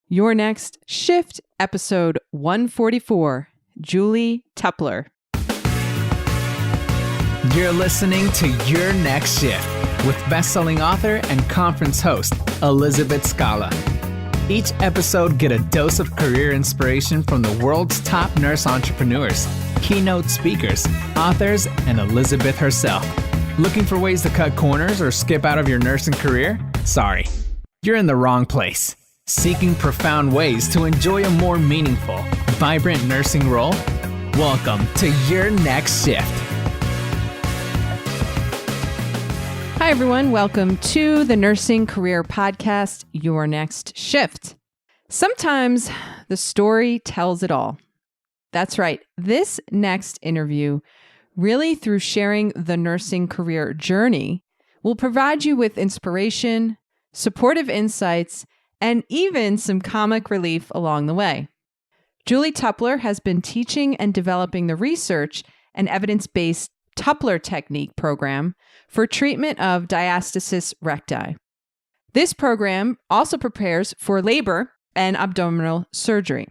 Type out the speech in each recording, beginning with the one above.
Your Next Shift, episode 144, Julie Tupler. You're listening to Your Next Shift with best-selling author and conference host, Elizabeth Scala. Each episode, get a dose of career inspiration from the world's top nurse entrepreneurs, keynote speakers, authors, and Elizabeth herself. Looking for ways to cut corners or skip out of your nursing career? Sorry, you're in the wrong place. Seeking profound ways to enjoy a more meaningful, vibrant nursing role? Welcome to Your Next Shift. Hi, everyone. Welcome to the Nursing Career Podcast, Your Next Shift. Sometimes the story tells it all. That's right. This next interview, really through sharing the nursing career journey, will provide you with inspiration, supportive insights, and even some comic relief along the way. Julie Tupler has been teaching and developing the research and evidence-based Tupler Technique program for treatment of Diastasis Recti. This program also prepares for labor and abdominal surgery.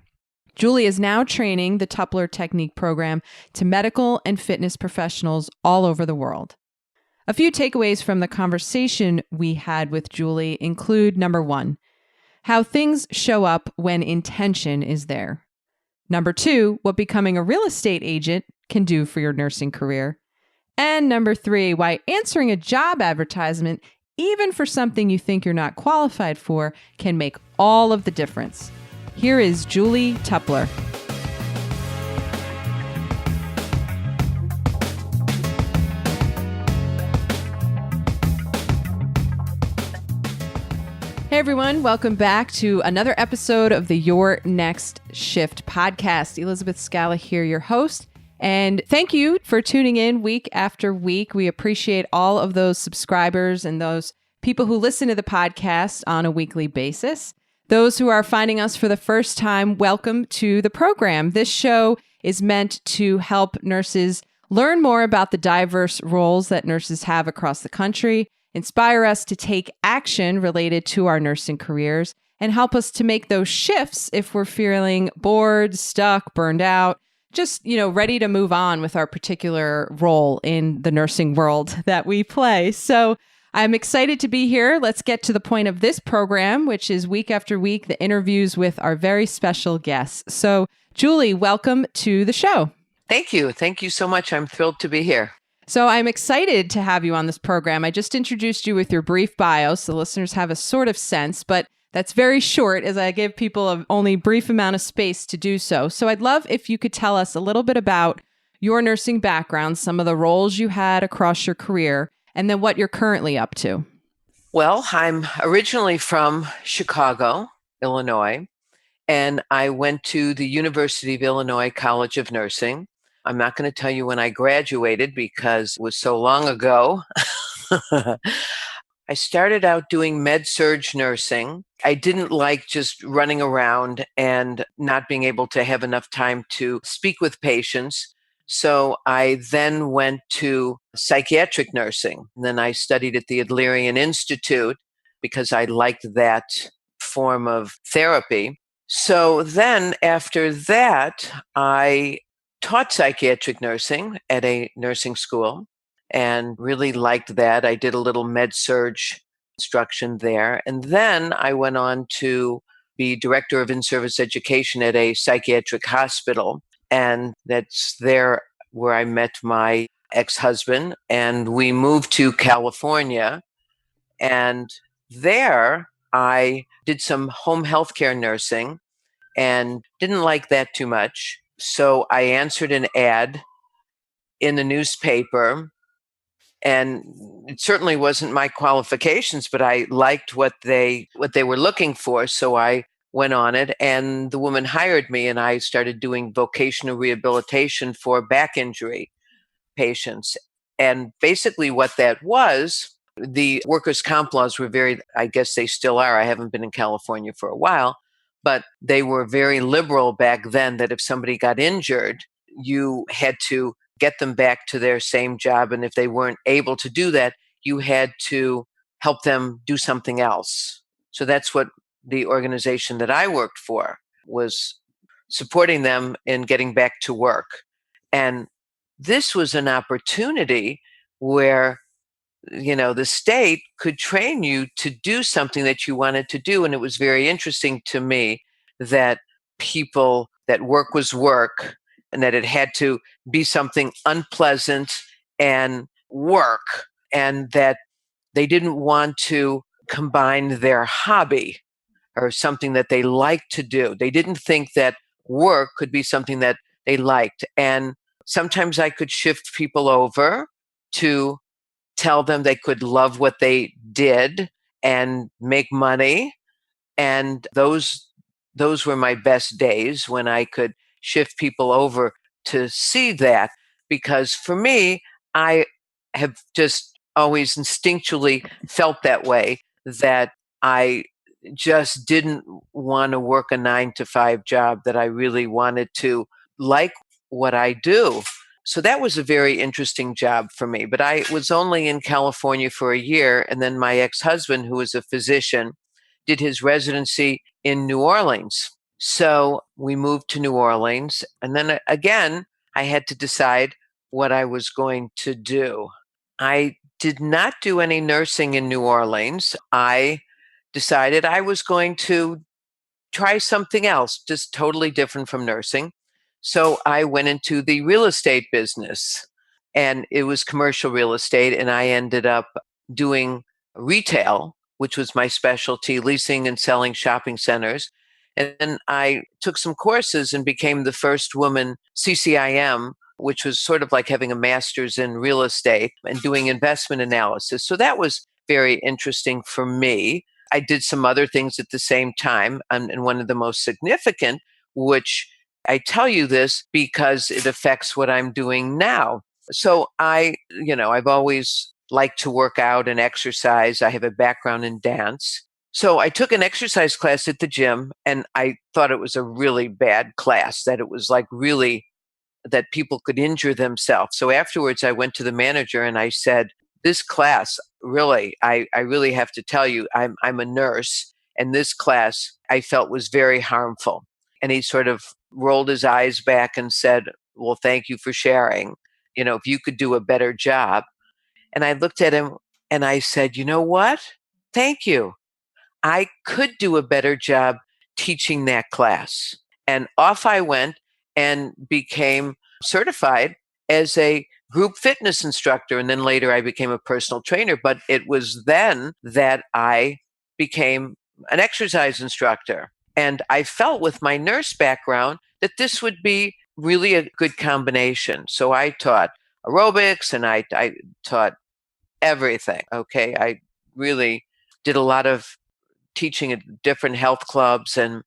Julie is now training the Tupler Technique program to medical and fitness professionals all over the world. A few takeaways from the conversation we had with Julie include, number one, how things show up when intention is there. Number two, what becoming a real estate agent can do for your nursing career. And number three, why answering a job advertisement, even for something you think you're not qualified for, can make all of the difference. Here is Julie Tupler. Hey everyone, welcome back to another episode of the Your Next Shift podcast. Elizabeth Scala here, your host. And thank you for tuning in week after week. We appreciate all of those subscribers and those people who listen to the podcast on a weekly basis. Those who are finding us for the first time, welcome to the program. This show is meant to help nurses learn more about the diverse roles that nurses have across the country, inspire us to take action related to our nursing careers, and help us to make those shifts if we're feeling bored, stuck, burned out, just, ready to move on with our particular role in the nursing world that we play. So I'm excited to be here. Let's get to the point of this program, which is week after week, the interviews with our very special guests. So Julie, welcome to the show. Thank you. Thank you so much. I'm thrilled to be here. So I'm excited to have you on this program. I just introduced you with your brief bio, so listeners have a sort of sense, but that's very short as I give people a only brief amount of space to do so. So I'd love if you could tell us a little bit about your nursing background, some of the roles you had across your career, and then what you're currently up to. Well, I'm originally from Chicago, Illinois, and I went to the University of Illinois College of Nursing. I'm not going to tell you when I graduated because it was so long ago. I started out doing med-surg nursing. I didn't like just running around and not being able to have enough time to speak with patients. So I then went to psychiatric nursing. And then I studied at the Adlerian Institute because I liked that form of therapy. So then after that, I taught psychiatric nursing at a nursing school and really liked that. I did a little med-surg instruction there. And then I went on to be director of in-service education at a psychiatric hospital. And that's there where I met my ex-husband. And we moved to California. And there I did some home healthcare nursing and didn't like that too much. So I answered an ad in the newspaper, and it certainly wasn't my qualifications, but I liked what they were looking for. So I went on it, and the woman hired me, and I started doing vocational rehabilitation for back injury patients. And basically what that was, the workers' comp laws were I guess they still are. I haven't been in California for a while. But they were very liberal back then that if somebody got injured, you had to get them back to their same job. And if they weren't able to do that, you had to help them do something else. So that's what the organization that I worked for, was supporting them in getting back to work. And this was an opportunity where, the state could train you to do something that you wanted to do. And it was very interesting to me that that work was work, and that it had to be something unpleasant and work, and that they didn't want to combine their hobby or something that they liked to do. They didn't think that work could be something that they liked. And sometimes I could shift people over to tell them they could love what they did and make money. And those were my best days, when I could shift people over to see that. Because for me, I have just always instinctually felt that way, that I just didn't want to work a 9 to 5 job, that I really wanted to like what I do. So that was a very interesting job for me. But I was only in California for a year. And then my ex-husband, who was a physician, did his residency in New Orleans. So we moved to New Orleans. And then again, I had to decide what I was going to do. I did not do any nursing in New Orleans. I decided I was going to try something else, just totally different from nursing. So I went into the real estate business, and it was commercial real estate. And I ended up doing retail, which was my specialty, leasing and selling shopping centers. And then I took some courses and became the first woman CCIM, which was sort of like having a master's in real estate and doing investment analysis. So that was very interesting for me. I did some other things at the same time, and one of the most significant, which I tell you this because it affects what I'm doing now. So I've always liked to work out and exercise. I have a background in dance. So I took an exercise class at the gym, and I thought it was a really bad class, that it was like really that people could injure themselves. So afterwards, I went to the manager and I said, this class, really, I really have to tell you, I'm a nurse, and this class I felt was very harmful. And he sort of rolled his eyes back and said, well, thank you for sharing. If you could do a better job. And I looked at him and I said, you know what? Thank you. I could do a better job teaching that class. And off I went and became certified as a group fitness instructor. And then later I became a personal trainer. But it was then that I became an exercise instructor. And I felt with my nurse background that this would be really a good combination. So I taught aerobics, and I taught everything. Okay. I really did a lot of teaching at different health clubs, and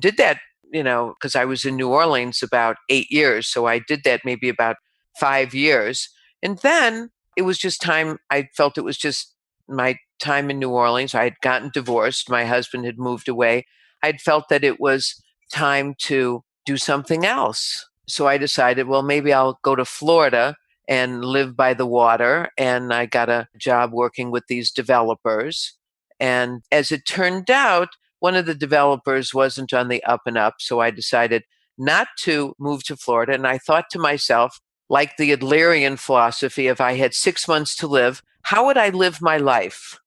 did that, because I was in New Orleans about 8 years. So I did that maybe about 5 years. And then it was just time. I felt it was just my time in New Orleans. I had gotten divorced. My husband had moved away. I'd felt that it was time to do something else. So I decided, well, maybe I'll go to Florida and live by the water. And I got a job working with these developers. And as it turned out, one of the developers wasn't on the up and up. So I decided not to move to Florida. And I thought to myself, like the Adlerian philosophy, if I had 6 months to live, how would I live my life?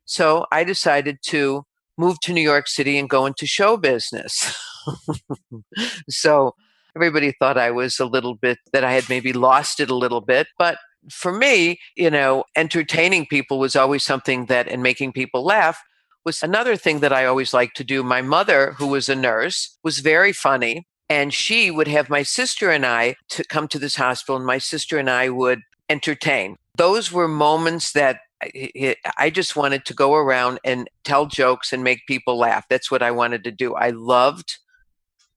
So I decided to move to New York City and go into show business. So everybody thought I was that I had maybe lost it a little bit. But for me, entertaining people was always something and making people laugh was another thing that I always liked to do. My mother, who was a nurse, was very funny. And she would have my sister and I to come to this hospital, and my sister and I would entertain. Those were moments that I just wanted to go around and tell jokes and make people laugh. That's what I wanted to do. I loved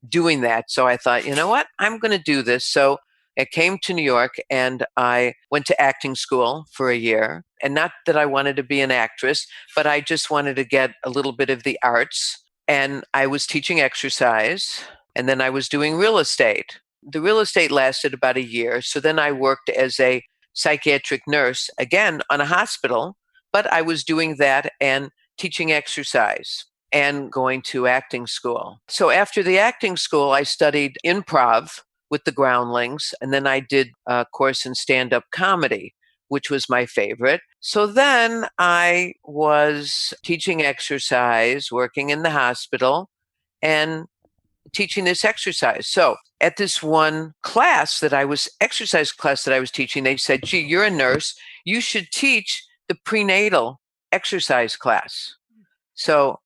doing that. So I thought, you know what? I'm going to do this. So I came to New York and I went to acting school for a year. And not that I wanted to be an actress, but I just wanted to get a little bit of the arts. And I was teaching exercise, and then I was doing real estate. The real estate lasted about a year. So then I worked as a psychiatric nurse, again, on a hospital, but I was doing that and teaching exercise. and going to acting school. So after the acting school, I studied improv with the Groundlings, and then I did a course in stand-up comedy, which was my favorite. So then I was teaching exercise, working in the hospital, and teaching this exercise. So at this one exercise class that I was teaching, they said, gee, you're a nurse. You should teach the prenatal exercise class. So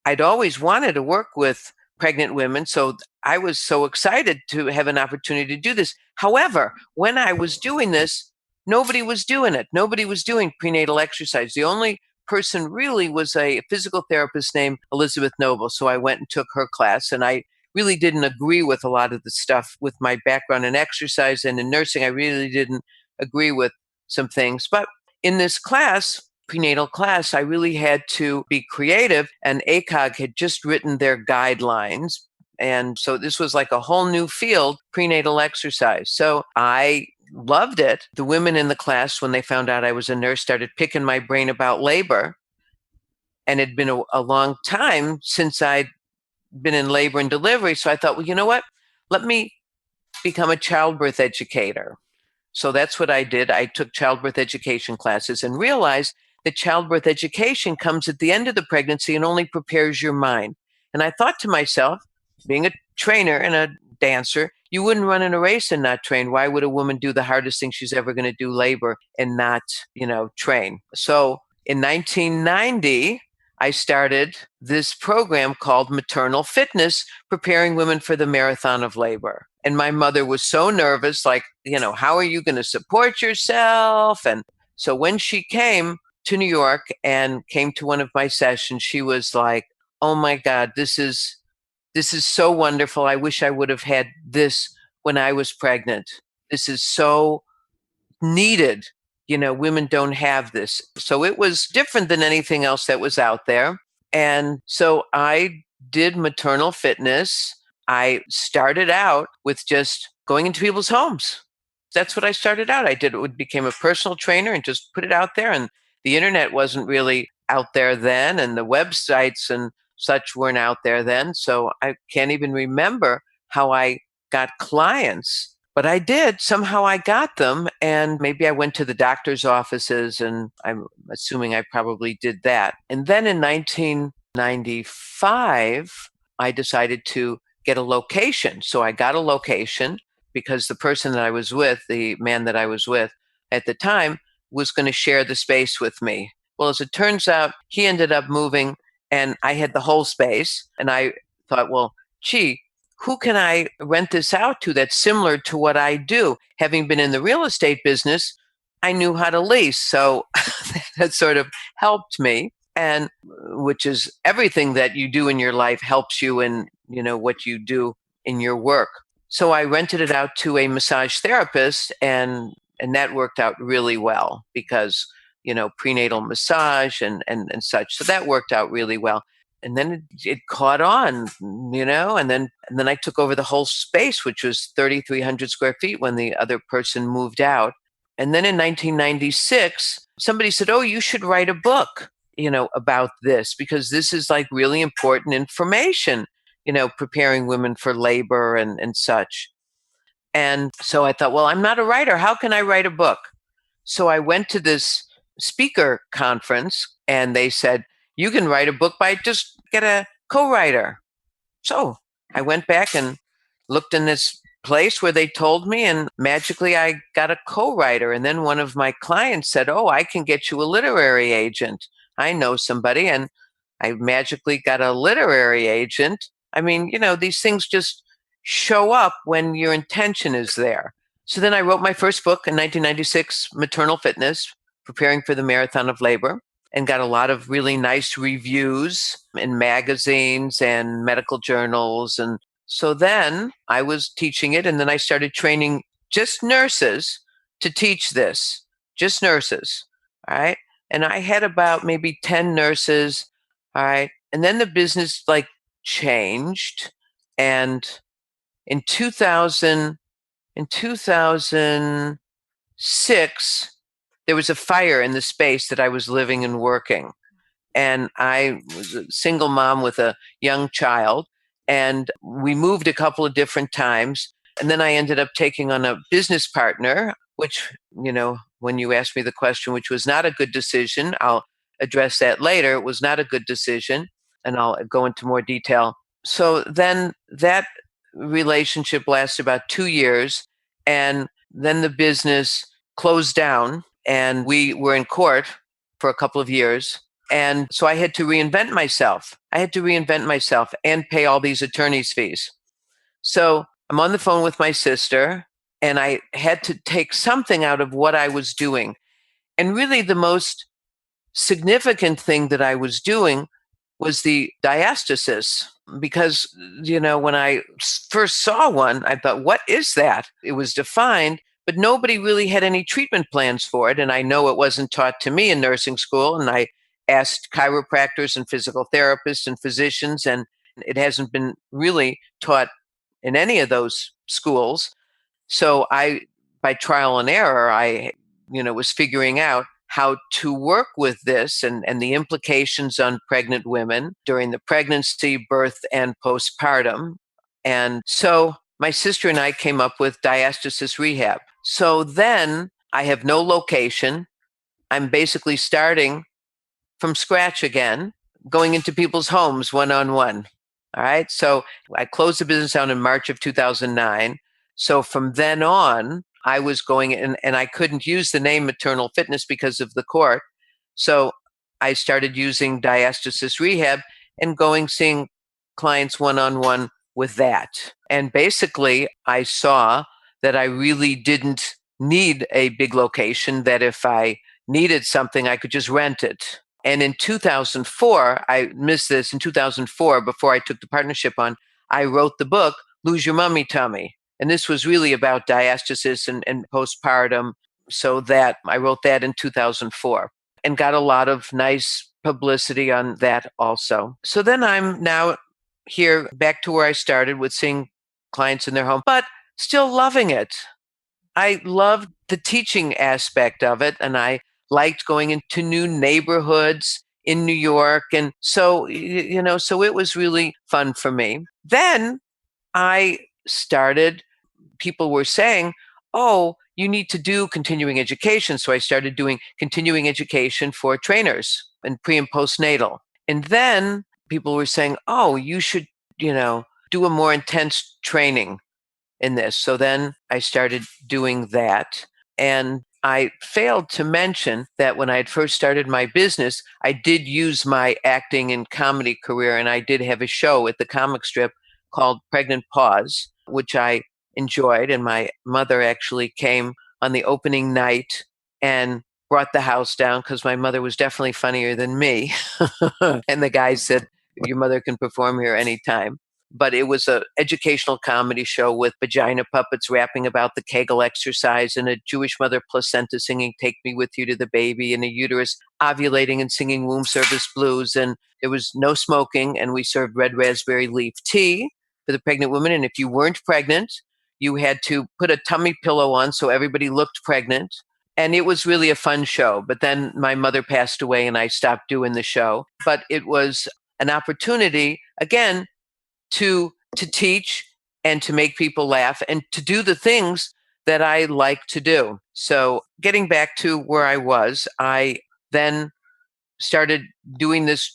I'd always wanted to work with pregnant women. So I was so excited to have an opportunity to do this. However, when I was doing this, nobody was doing it. Nobody was doing prenatal exercise. The only person really was a physical therapist named Elizabeth Noble. So I went and took her class, and I really didn't agree with a lot of the stuff with my background in exercise and in nursing. I really didn't agree with some things. But in this class, prenatal class, I really had to be creative, and ACOG had just written their guidelines. And so this was like a whole new field, prenatal exercise. So I loved it. The women in the class, when they found out I was a nurse, started picking my brain about labor. And it'd been a long time since I'd been in labor and delivery. So I thought, well, you know what? Let me become a childbirth educator. So that's what I did. I took childbirth education classes and realized that childbirth education comes at the end of the pregnancy and only prepares your mind. And I thought to myself, being a trainer and a dancer, you wouldn't run in a race and not train. Why would a woman do the hardest thing she's ever going to do, labor, and not, train? So in 1990, I started this program called Maternal Fitness, preparing women for the marathon of labor. And my mother was so nervous, like, how are you going to support yourself? And so when she came to New York and came to one of my sessions, she was like, oh my God, this is so wonderful. I wish I would have had this when I was pregnant. This is so needed. Women don't have this. So it was different than anything else that was out there. And so I did maternal fitness. I started out with just going into people's homes. That's what I started out. I did. It became a personal trainer and just put it out there. And the internet wasn't really out there then, and the websites and such weren't out there then. So I can't even remember how I got clients, but I did. Somehow I got them, and maybe I went to the doctor's offices, and I'm assuming I probably did that. And then in 1995, I decided to get a location. So I got a location because the person that I was with, the man that I was with at the time, was going to share the space with me. Well, as it turns out, he ended up moving, and I had the whole space. And I thought, well, gee, who can I rent this out to that's similar to what I do? Having been in the real estate business, I knew how to lease. So that sort of helped me. And which is everything that you do in your life helps you in, what you do in your work. So I rented it out to a massage therapist, and that worked out really well because, prenatal massage and such. So that worked out really well. And then it caught on, and then I took over the whole space, which was 3,300 square feet when the other person moved out. And then in 1996, somebody said, oh, you should write a book, about this, because this is like really important information, preparing women for labor and such. And so I thought, well, I'm not a writer. How can I write a book? So I went to this speaker conference, and they said, you can write a book by just get a co-writer. So I went back and looked in this place where they told me, and magically I got a co-writer. And then one of my clients said, oh, I can get you a literary agent. I know somebody. And I magically got a literary agent. I mean, these things just show up when your intention is there. So then I wrote my first book in 1996, Maternal Fitness, Preparing for the Marathon of Labor, and got a lot of really nice reviews in magazines and medical journals. And so then I was teaching it, and then I started training just nurses to teach this, just nurses. All right. And I had about maybe 10 nurses. All right. And then the business changed. And in 2006, there was a fire in the space that I was living and working. and I was a single mom with a young child. And we moved a couple of different times. And then I ended up taking on a business partner, which, when you asked me the question, which was not a good decision, I'll address that later. It was not a good decision, and I'll go into more detail. So then that relationship lasted about 2 years, and then the business closed down, and we were in court for a couple of years. And so I had to reinvent myself. I had to reinvent myself and pay all these attorney's fees. So I'm on the phone with my sister, and I had to take something out of what I was doing. And really, the most significant thing that I was doing was the diastasis. Because, when I first saw one, I thought, what is that? It was defined, but nobody really had any treatment plans for it. And I know it wasn't taught to me in nursing school. And I asked chiropractors and physical therapists and physicians, and it hasn't been really taught in any of those schools. So by trial and error, I, was figuring out how to work with this and the implications on pregnant women during the pregnancy, birth, and postpartum. And so my sister and I came up with Diastasis Rehab. So then I have no location. I'm basically starting from scratch again, going into people's homes one-on-one. All right. So I closed the business down in March of 2009. So from then on, I was going in, and I couldn't use the name Maternal Fitness because of the court. So I started using Diastasis Rehab and seeing clients one-on-one with that. And basically, I saw that I really didn't need a big location, that if I needed something, I could just rent it. And in 2004, I missed this. In 2004, before I took the partnership on, I wrote the book, Lose Your Mummy Tummy. And this was really about diastasis and postpartum. So that I wrote that in 2004 and got a lot of nice publicity on that also. So then I'm now here back to where I started with seeing clients in their home, but still loving it. I loved the teaching aspect of it, and I liked going into new neighborhoods in New York. And so, so it was really fun for me. Then I started, people were saying, oh, you need to do continuing education. So I started doing continuing education for trainers and pre and postnatal. And then people were saying, oh, you should, do a more intense training in this. So then I started doing that. And I failed to mention that when I had first started my business, I did use my acting and comedy career, and I did have a show at the comic strip called Pregnant Pause, which I enjoyed. And my mother actually came on the opening night and brought the house down because my mother was definitely funnier than me. And the guy said, your mother can perform here anytime. But it was an educational comedy show with vagina puppets rapping about the Kegel exercise, and a Jewish mother placenta singing Take Me With You to the Baby, and a uterus ovulating and singing womb service blues. And there was no smoking, and we served red raspberry leaf tea for the pregnant women. And if you weren't pregnant, you had to put a tummy pillow on so everybody looked pregnant. And it was really a fun show. But then my mother passed away and I stopped doing the show. But it was an opportunity, again, to teach and to make people laugh and to do the things that I like to do. So getting back to where I was, I then started doing this,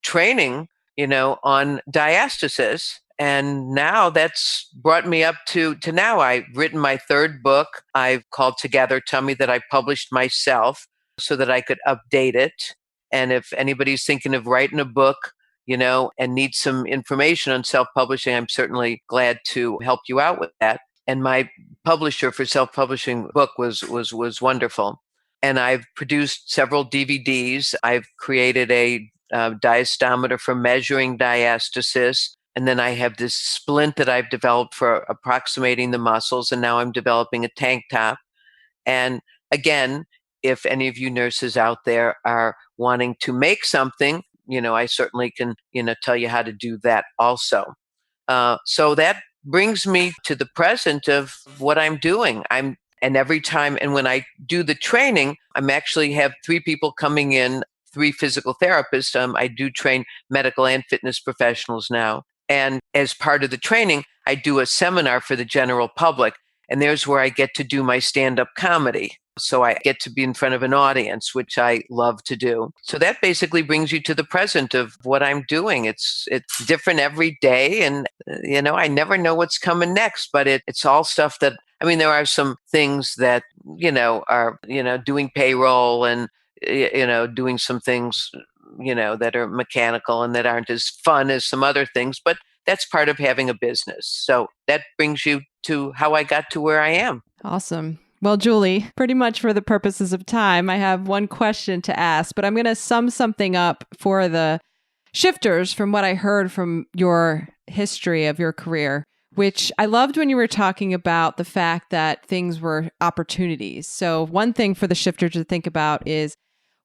training, on diastasis. And now that's brought me up to now. I've written my third book. I've called Together Tummy, that I published myself so that I could update it. And if anybody's thinking of writing a book, and needs some information on self-publishing, I'm certainly glad to help you out with that. And my publisher for self-publishing book was wonderful. And I've produced several DVDs. I've created a diastometer for measuring diastasis. And then I have this splint that I've developed for approximating the muscles. And now I'm developing a tank top. And again, if any of you nurses out there are wanting to make something, I certainly can, tell you how to do that also. So that brings me to the present of what I'm doing. And every time, and when I do the training, I'm actually have 3 people coming in 3 physical therapists. I do train medical and fitness professionals now. And as part of the training, I do a seminar for the general public. And there's where I get to do my stand-up comedy. So I get to be in front of an audience, which I love to do. So that basically brings you to the present of what I'm doing. It's different every day. And, I never know what's coming next, but it's all stuff that, there are some things that, are, doing payroll and, doing some things, that are mechanical and that aren't as fun as some other things, but that's part of having a business. So that brings you to how I got to where I am. Awesome. Well, Julie, pretty much for the purposes of time, I have one question to ask, but I'm going to sum something up for the shifters from what I heard from your history of your career, which I loved when you were talking about the fact that things were opportunities. So one thing for the shifters to think about is,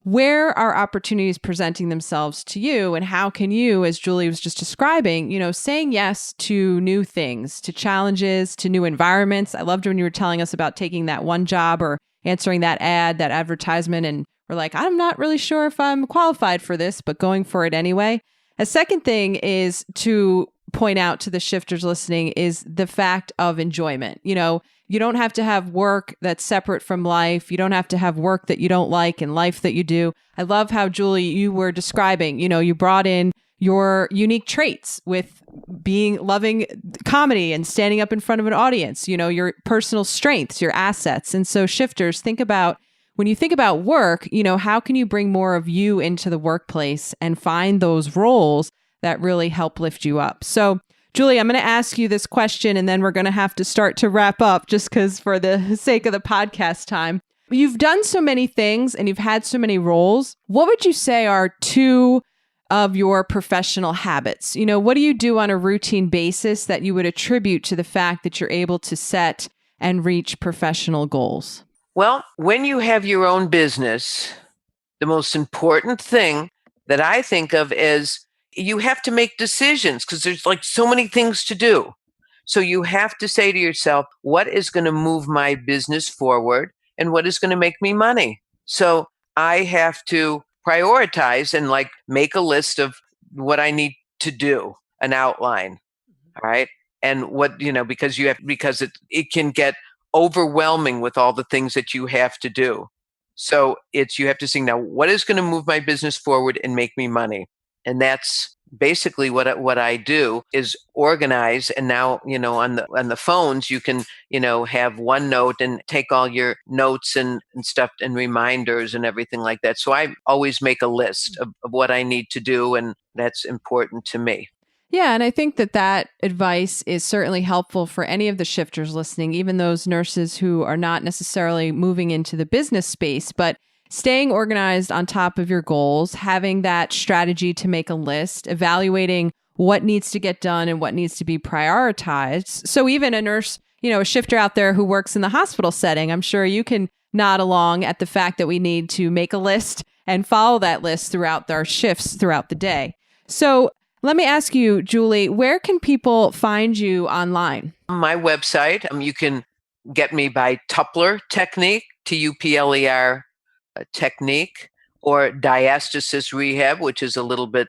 where are opportunities presenting themselves to you, and how can you, as Julie was just describing, saying yes to new things, to challenges, to new environments. I loved when you were telling us about taking that one job or answering that ad, that advertisement, and we're like, I'm not really sure if I'm qualified for this, but going for it anyway. A second thing is to point out to the shifters listening is the fact of enjoyment. You don't have to have work that's separate from life. You don't have to have work that you don't like and life that you do. I love how, Julie, you were describing, you brought in your unique traits with loving comedy and standing up in front of an audience, your personal strengths, your assets. And so shifters, when you think about work, how can you bring more of you into the workplace and find those roles that really help lift you up? So Julie, I'm going to ask you this question, and then we're going to have to start to wrap up just because for the sake of the podcast time. You've done so many things and you've had so many roles. What would you say are 2 of your professional habits? What do you do on a routine basis that you would attribute to the fact that you're able to set and reach professional goals? Well, when you have your own business, the most important thing that I think of is you have to make decisions because there's like so many things to do. So you have to say to yourself, what is going to move my business forward and what is going to make me money? So I have to prioritize and make a list of what I need to do, an outline. All right. And what, because it can get overwhelming with all the things that you have to do. So you have to think now, what is going to move my business forward and make me money? And that's basically what I do is organize. And now, on the phones, you can, have OneNote and take all your notes and stuff and reminders and everything like that. So I always make a list of what I need to do. And that's important to me. Yeah. And I think that advice is certainly helpful for any of the shifters listening, even those nurses who are not necessarily moving into the business space, but staying organized on top of your goals, having that strategy to make a list, evaluating what needs to get done and what needs to be prioritized. So even a nurse, a shifter out there who works in the hospital setting, I'm sure you can nod along at the fact that we need to make a list and follow that list throughout our shifts throughout the day. So let me ask you, Julie, where can people find you online? My website, you can get me by Tupler Technique, Tupler Technique, or Diastasis Rehab, which is a little bit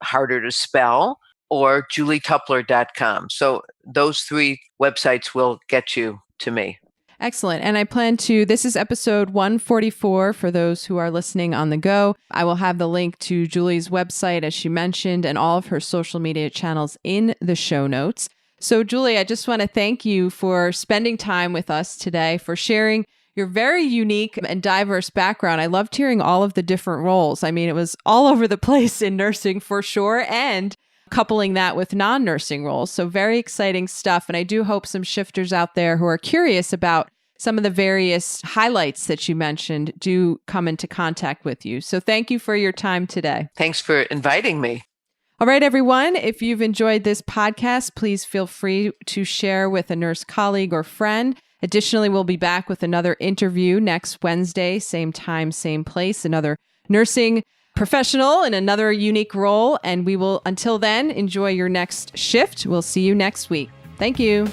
harder to spell, or julietupler.com. So those 3 websites will get you to me. Excellent. And I plan this is episode 144 for those who are listening on the go. I will have the link to Julie's website, as she mentioned, and all of her social media channels in the show notes. So Julie, I just want to thank you for spending time with us today, for sharing your very unique and diverse background. I loved hearing all of the different roles. It was all over the place in nursing for sure, and coupling that with non-nursing roles. So very exciting stuff. And I do hope some shifters out there who are curious about some of the various highlights that you mentioned do come into contact with you. So thank you for your time today. Thanks for inviting me. All right, everyone. If you've enjoyed this podcast, please feel free to share with a nurse colleague or friend. Additionally, we'll be back with another interview next Wednesday, same time, same place, another nursing professional in another unique role. And we will, until then, enjoy your next shift. We'll see you next week. Thank you.